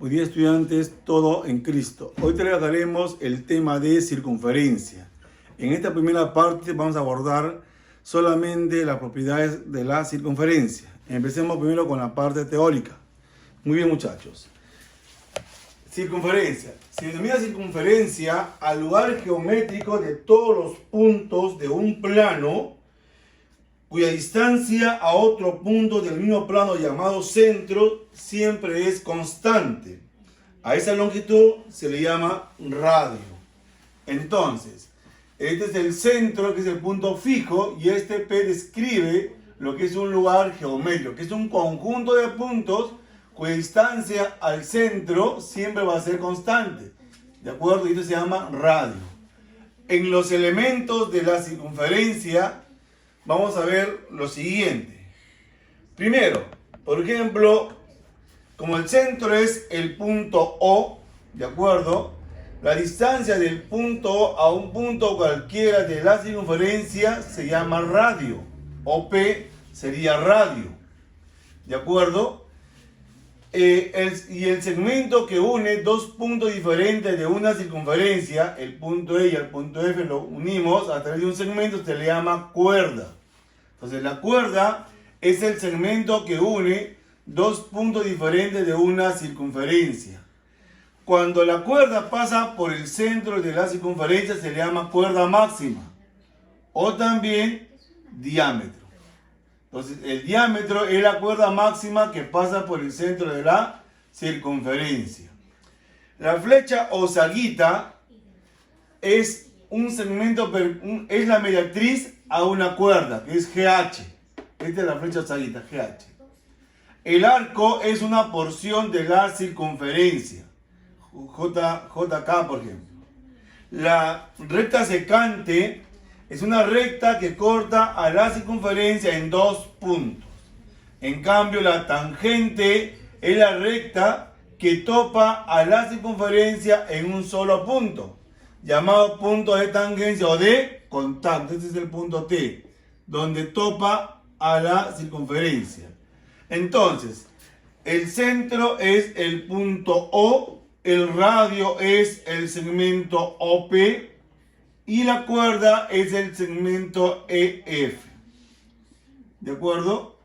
Hoy día, estudiantes, todo en Cristo. Hoy trataremos el tema de circunferencia. En esta primera parte vamos a abordar solamente las propiedades de la circunferencia. Empecemos primero con la parte teórica. Muy bien, muchachos. Circunferencia. Se denomina circunferencia al lugar geométrico de todos los puntos de un plano cuya distancia a otro punto del mismo plano llamado centro siempre es constante. A esa longitud se le llama radio. Entonces, este es el centro, que es el punto fijo, y este P describe lo que es un lugar geométrico, que es un conjunto de puntos cuya distancia al centro siempre va a ser constante. ¿De acuerdo? Y esto se llama radio. En los elementos de la circunferencia vamos a ver lo siguiente. Primero, por ejemplo, como el centro es el punto O, ¿de acuerdo? La distancia del punto O a un punto cualquiera de la circunferencia se llama radio. OP sería radio, ¿de acuerdo? Y el segmento que une dos puntos diferentes de una circunferencia, el punto E y el punto F, lo unimos a través de un segmento, se le llama cuerda. Entonces la cuerda es el segmento que une dos puntos diferentes de una circunferencia. Cuando la cuerda pasa por el centro de la circunferencia se le llama cuerda máxima o también diámetro. Entonces el diámetro es la cuerda máxima que pasa por el centro de la circunferencia. La flecha o zaguita es un segmento, es la mediatriz a una cuerda, que es GH. Esta es la flecha zaguita, GH. El arco es una porción de la circunferencia, JK por ejemplo. La recta secante es una recta que corta a la circunferencia en dos puntos. En cambio, la tangente es la recta que topa a la circunferencia en un solo punto, llamado punto de tangencia o de contacto. Este es el punto T, donde topa a la circunferencia. Entonces, el centro es el punto O, el radio es el segmento OP y la cuerda es el segmento EF. ¿De acuerdo?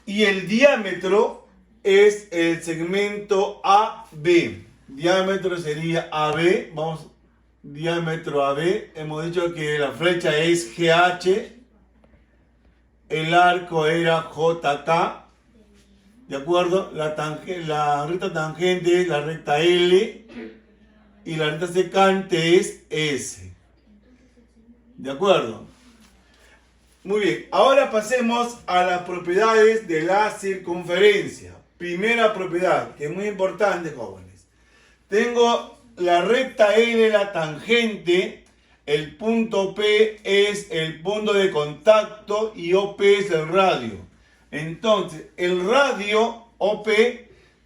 Y el diámetro es el segmento AB. Diámetro sería AB. Vamos, diámetro AB. Hemos dicho que la flecha es GH. El arco era JK. ¿De acuerdo? La recta tangente es la recta L. Y la recta secante es S. ¿De acuerdo? Muy bien. Ahora pasemos a las propiedades de la circunferencia. Primera propiedad, que es muy importante, jóvenes. Tengo la recta L, la tangente. El punto P es el punto de contacto y OP es el radio. Entonces, el radio OP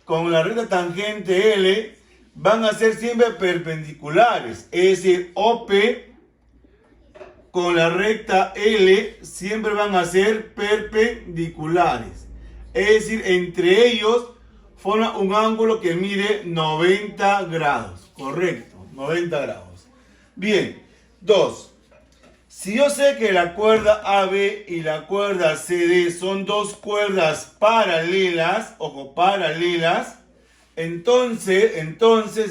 con la recta tangente L van a ser siempre perpendiculares. Es decir, OP con la recta L siempre van a ser perpendiculares. Es decir, entre ellos forma un ángulo que mide 90 grados. Correcto, 90 grados. Bien. 2. Si yo sé que la cuerda AB y la cuerda CD son dos cuerdas paralelas, ojo, paralelas, entonces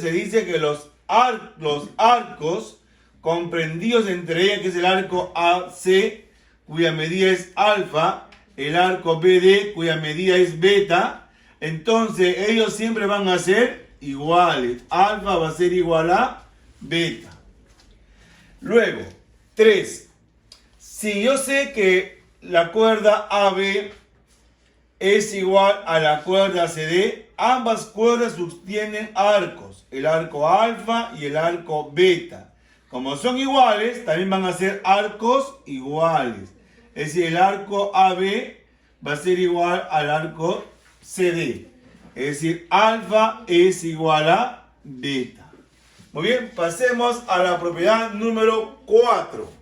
se dice que los arcos comprendidos entre ellas, que es el arco AC, cuya medida es alfa, el arco BD, cuya medida es beta, entonces ellos siempre van a ser iguales. Alfa va a ser igual a beta. Luego, 3. Si yo sé que la cuerda AB es igual a la cuerda CD, ambas cuerdas sostienen arcos, el arco alfa y el arco beta. Como son iguales, también van a ser arcos iguales. Es decir, el arco AB va a ser igual al arco CD. Es decir, alfa es igual a beta. Muy bien, pasemos a la propiedad número 4.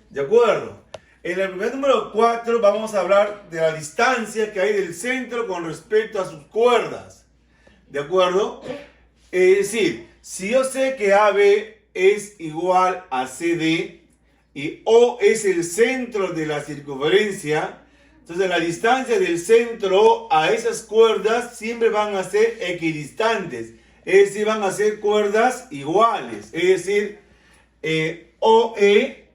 ¿De acuerdo? En la propiedad número 4 vamos a hablar de la distancia que hay del centro con respecto a sus cuerdas. ¿De acuerdo? Es decir, si yo sé que AB es igual a CD y O es el centro de la circunferencia, entonces la distancia del centro a esas cuerdas siempre van a ser equidistantes. Es decir, van a ser cuerdas iguales. Es decir, OE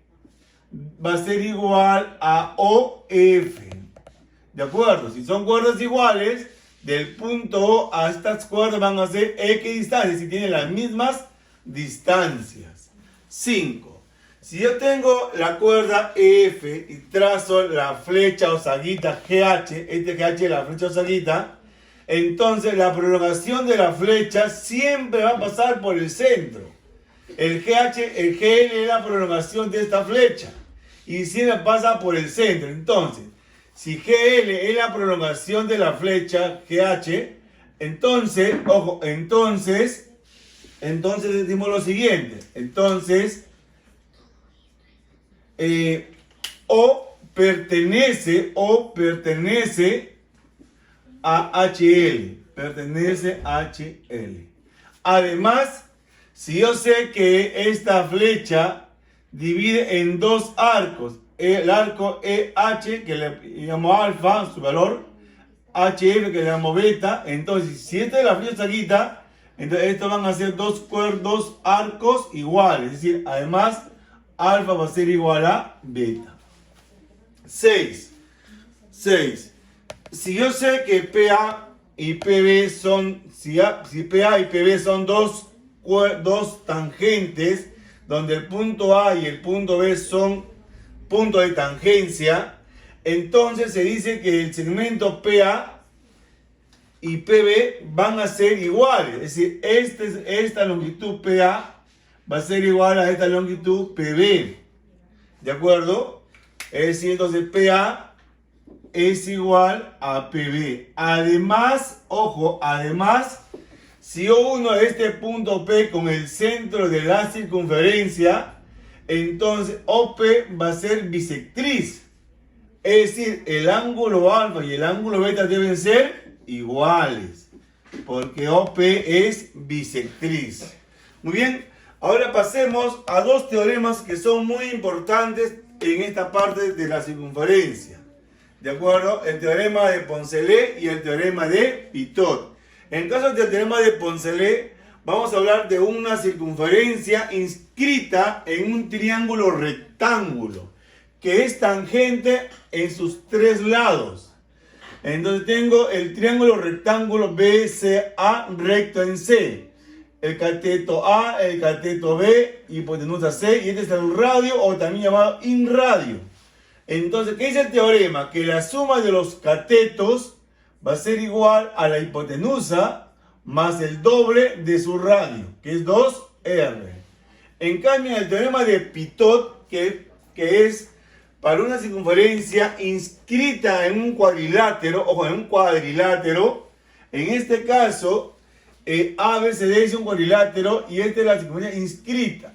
va a ser igual a OF. ¿De acuerdo? Si son cuerdas iguales, del punto O a estas cuerdas van a ser equidistantes y tienen las mismas distancias. 5. Si yo tengo la cuerda EF y trazo la flecha o zaguita GH, este GH es la flecha o zaguita, entonces la prolongación de la flecha siempre va a pasar por el centro. El GL es la prolongación de esta flecha y siempre pasa por el centro. Entonces, si GL es la prolongación de la flecha GH, entonces, ojo, entonces decimos lo siguiente. Entonces, O pertenece a HL. Pertenece a HL. Además, si yo sé que esta flecha divide en dos arcos, el arco EH, que le llamo alfa, su valor, HF, que le llamo beta, entonces si esta es la flecha zaguita, entonces estos van a ser dos arcos iguales, es decir, además, alfa va a ser igual a beta. 6. Si yo sé que PA y PB son, si PA y PB son dos tangentes, donde el punto A y el punto B son puntos de tangencia, entonces se dice que el segmento PA y PB van a ser iguales. Es decir, esta longitud PA va a ser igual a esta longitud PB. ¿De acuerdo? Es decir, entonces PA es igual a PB. Además, ojo, si yo uno este punto P con el centro de la circunferencia, entonces OP va a ser bisectriz. Es decir, el ángulo alfa y el ángulo beta deben ser iguales, porque OP es bisectriz. Muy bien, ahora pasemos a dos teoremas que son muy importantes en esta parte de la circunferencia. ¿De acuerdo? El teorema de Poncelet y el teorema de Pitot. En caso del teorema de Poncelet, vamos a hablar de una circunferencia inscrita en un triángulo rectángulo que es tangente en sus tres lados. Entonces tengo el triángulo rectángulo BCA recto en C. El cateto A, el cateto B, hipotenusa C, y este es el radio o también llamado inradio. Entonces, ¿qué dice el teorema? Que la suma de los catetos va a ser igual a la hipotenusa más el doble de su radio, que es 2R. En cambio, el teorema de Pitot, que es para una circunferencia inscrita en un cuadrilátero, ojo, en un cuadrilátero, en este caso, ABCD es un cuadrilátero y esta es la circunferencia inscrita,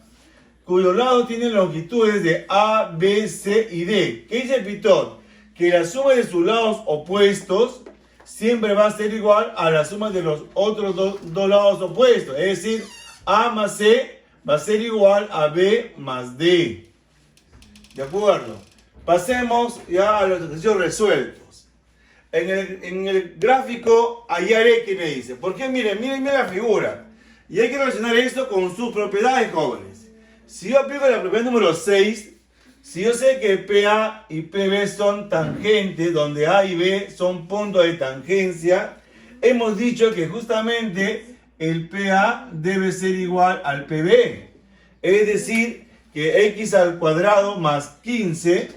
cuyos lados tienen longitudes de A, B, C y D. ¿Qué dice Pitot? Que la suma de sus lados opuestos siempre va a ser igual a la suma de los otros dos lados opuestos. Es decir, A más C va a ser igual a B más D. ¿De acuerdo? Pasemos ya a los ejercicios resueltos. En el gráfico, hallar X me dice. ¿Por qué? Miren la figura. Y hay que relacionar esto con sus propiedades, jóvenes. Si yo aplico la propiedad número 6, si yo sé que PA y PB son tangentes, donde A y B son puntos de tangencia, hemos dicho que justamente el PA debe ser igual al PB. Es decir, que x al cuadrado más 15,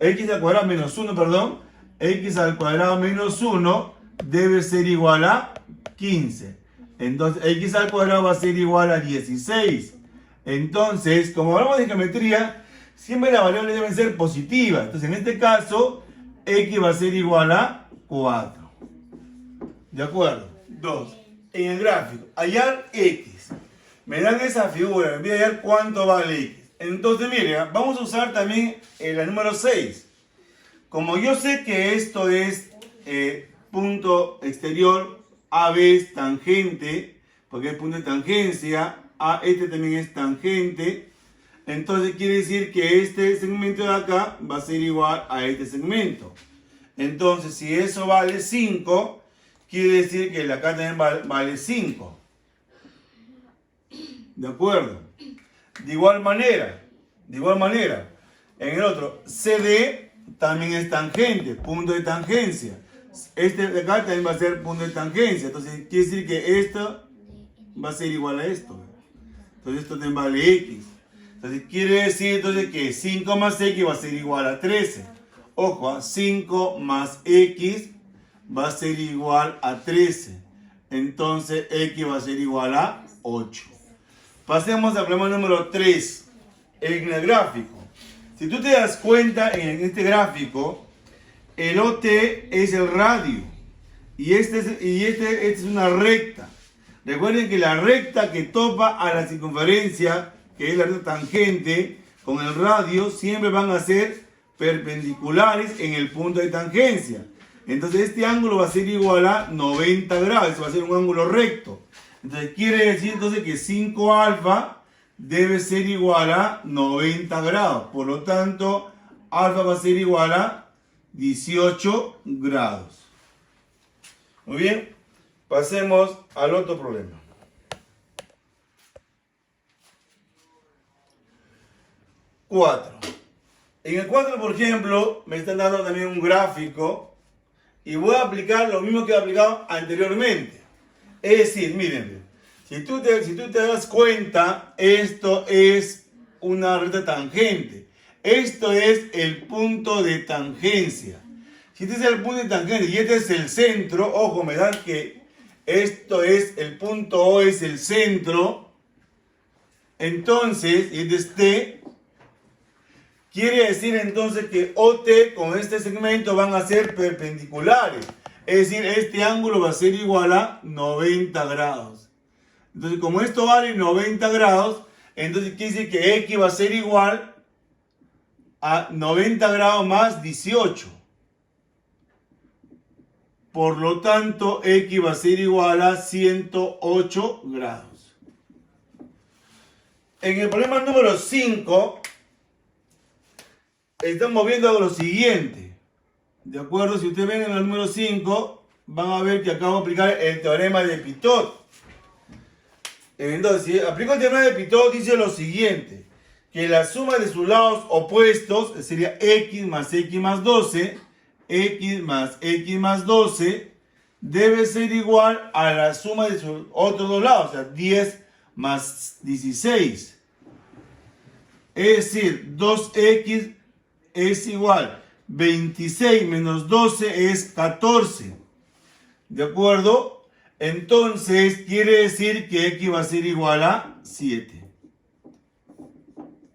x al cuadrado menos 1, perdón, x al cuadrado menos 1 debe ser igual a 15. Entonces, x al cuadrado va a ser igual a 16. Entonces, como hablamos de geometría, siempre las variables deben ser positivas. Entonces, en este caso, x va a ser igual a 4. ¿De acuerdo? 2. En el gráfico, hallar x. Me dan esa figura, me voy a hallar cuánto vale x. Entonces, miren, vamos a usar también la número 6. Como yo sé que esto es punto exterior, AB es tangente, porque es punto de tangencia, este también es tangente, entonces quiere decir que este segmento de acá va a ser igual a este segmento. Entonces, si eso vale 5, quiere decir que el de acá también vale 5. ¿De acuerdo? De igual manera, en el otro, CD también es tangente, punto de tangencia. Este de acá también va a ser punto de tangencia. Entonces, quiere decir que esto va a ser igual a esto. Entonces, esto también vale X. Entonces, quiere decir entonces que 5 más X va a ser igual a 13. Ojo, 5 más X va a ser igual a 13. Entonces, X va a ser igual a 8. Pasemos al problema número 3. En el gráfico. Si tú te das cuenta en este gráfico, el OT es el radio. Y este es una recta. Recuerden que la recta que topa a la circunferencia, que es la recta tangente, con el radio, siempre van a ser perpendiculares en el punto de tangencia. Entonces este ángulo va a ser igual a 90 grados. Eso va a ser un ángulo recto. Entonces quiere decir entonces que 5 alfa debe ser igual a 90 grados. Por lo tanto, alfa va a ser igual a 18 grados. Muy bien, pasemos al otro problema. En el 4, por ejemplo, me están dando también un gráfico y voy a aplicar lo mismo que he aplicado anteriormente. Es decir, miren, si tú te das cuenta, esto es una recta tangente. Esto es el punto de tangencia. Si este es el punto de tangencia y este es el centro, ojo, me dan que esto es el punto O, es el centro. Entonces, y este es T. Quiere decir entonces que OT con este segmento van a ser perpendiculares. Es decir, este ángulo va a ser igual a 90 grados. Entonces, como esto vale 90 grados, entonces quiere decir que X va a ser igual a 90 grados más 18. Por lo tanto, X va a ser igual a 108 grados. En el problema número 5, estamos viendo lo siguiente. ¿De acuerdo? Si ustedes ven en el número 5, van a ver que acabo de aplicar el teorema de Pitot. Entonces, si aplico el teorema de Pitot, dice lo siguiente. Que la suma de sus lados opuestos sería X más X más 12. X más X más 12 debe ser igual a la suma de sus otros dos lados. O sea, 10 más 16. Es decir, 2X es igual 26 menos 12 es 14. ¿De acuerdo? Entonces quiere decir que X va a ser igual a 7.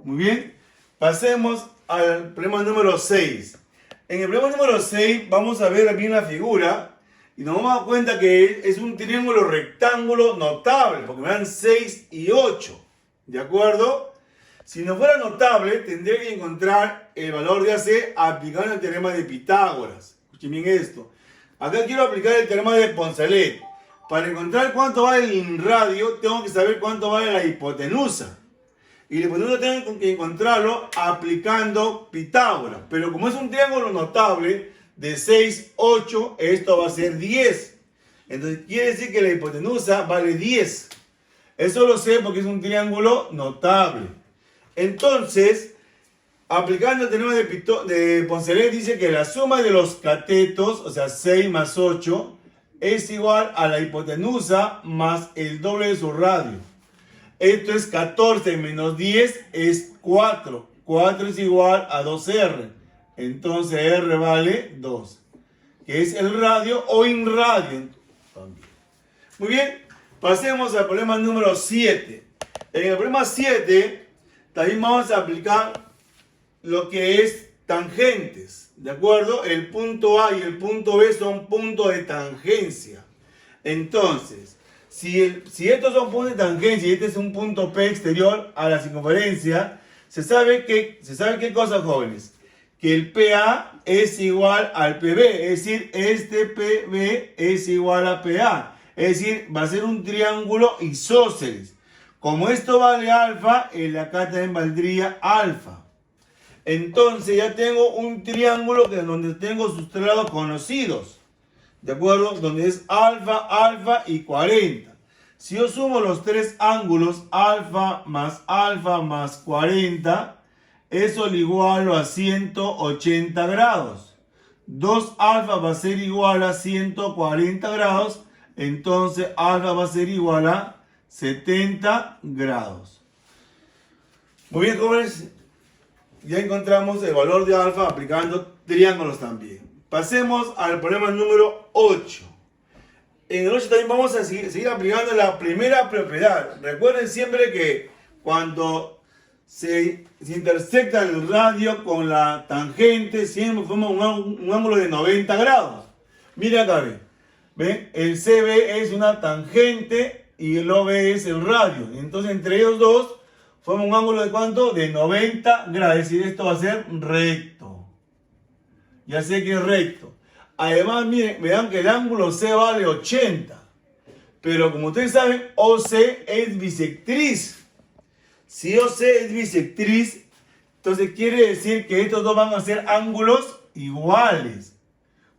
Muy bien. Pasemos al problema número 6. En el problema número 6 vamos a ver bien la figura y nos vamos a dar cuenta que es un triángulo rectángulo notable porque me dan 6 y 8. ¿De acuerdo? Si no fuera notable, tendría que encontrar el valor de AC aplicando el teorema de Pitágoras. Escuchen bien esto. Acá quiero aplicar el teorema de Poncelet. Para encontrar cuánto vale el radio, tengo que saber cuánto vale la hipotenusa. Y la hipotenusa tengo que encontrarlo aplicando Pitágoras. Pero como es un triángulo notable de 6, 8, esto va a ser 10. Entonces quiere decir que la hipotenusa vale 10. Eso lo sé porque es un triángulo notable. Entonces, aplicando el teorema de Poncelet, dice que la suma de los catetos, o sea, 6 más 8, es igual a la hipotenusa más el doble de su radio. Esto es 14 menos 10 es 4. 4 es igual a 2R. Entonces R vale 2. Que es el radio o in radio. Muy bien, pasemos al problema número 7. En el problema 7... también vamos a aplicar lo que es tangentes, ¿de acuerdo? El punto A y el punto B son puntos de tangencia. Entonces, si estos son puntos de tangencia y este es un punto P exterior a la circunferencia, se sabe qué cosa, jóvenes, que el PA es igual al PB, es decir, este PB es igual a PA. Es decir, va a ser un triángulo isósceles. Como esto vale alfa, el de acá también valdría alfa. Entonces ya tengo un triángulo donde tengo sus tres lados conocidos. ¿De acuerdo? Donde es alfa, alfa y 40. Si yo sumo los tres ángulos, alfa más 40, eso le igualo a 180 grados. 2 alfa va a ser igual a 140 grados. Entonces alfa va a ser igual a 70 grados. Muy bien, jóvenes. Ya encontramos el valor de alfa aplicando triángulos también. Pasemos al problema número 8. En el 8 también vamos a seguir aplicando la primera propiedad. Recuerden siempre que cuando se intersecta el radio con la tangente, siempre forma un ángulo de 90 grados. Mira acá, ¿ven? El CB es una tangente y el OB es el radio. Entonces entre ellos dos forma un ángulo de ¿cuánto? De 90 grados. Es decir, esto va a ser recto. Ya sé que es recto. Además, miren, vean que el ángulo C vale 80. Pero como ustedes saben, OC es bisectriz. Si OC es bisectriz, entonces quiere decir que estos dos van a ser ángulos iguales.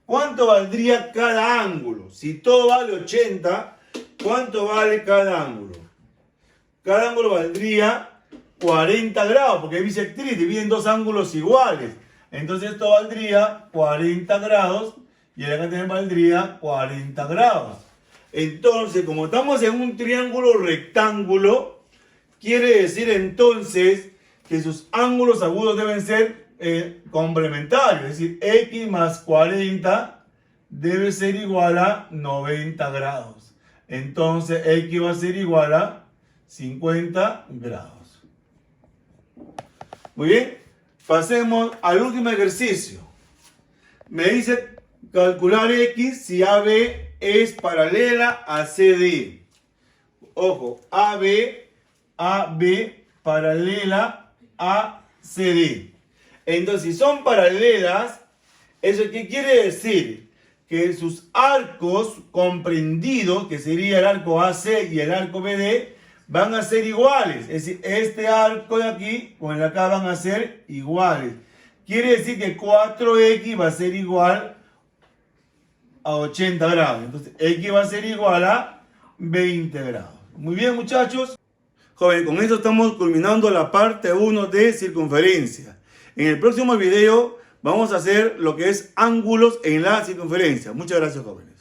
¿Cuánto valdría cada ángulo? Si todo vale 80, ¿cuánto vale cada ángulo? Cada ángulo valdría 40 grados, porque es bisectriz, dividen dos ángulos iguales. Entonces esto valdría 40 grados y acá también valdría 40 grados. Entonces, como estamos en un triángulo rectángulo, quiere decir entonces que sus ángulos agudos deben ser complementarios. Es decir, x más 40 debe ser igual a 90 grados. Entonces, x va a ser igual a 50 grados. Muy bien. Pasemos al último ejercicio. Me dice calcular x si AB es paralela a CD. Ojo, AB paralela a CD. Entonces, si son paralelas, ¿eso qué quiere decir? Que sus arcos comprendidos, que sería el arco AC y el arco BD, van a ser iguales. Es decir, este arco de aquí con el de acá van a ser iguales. Quiere decir que 4x va a ser igual a 80 grados. Entonces, x va a ser igual a 20 grados. Muy bien, muchachos. Joven, con esto estamos culminando la parte 1 de circunferencia. En el próximo video vamos a hacer lo que es ángulos en la circunferencia. Muchas gracias, jóvenes.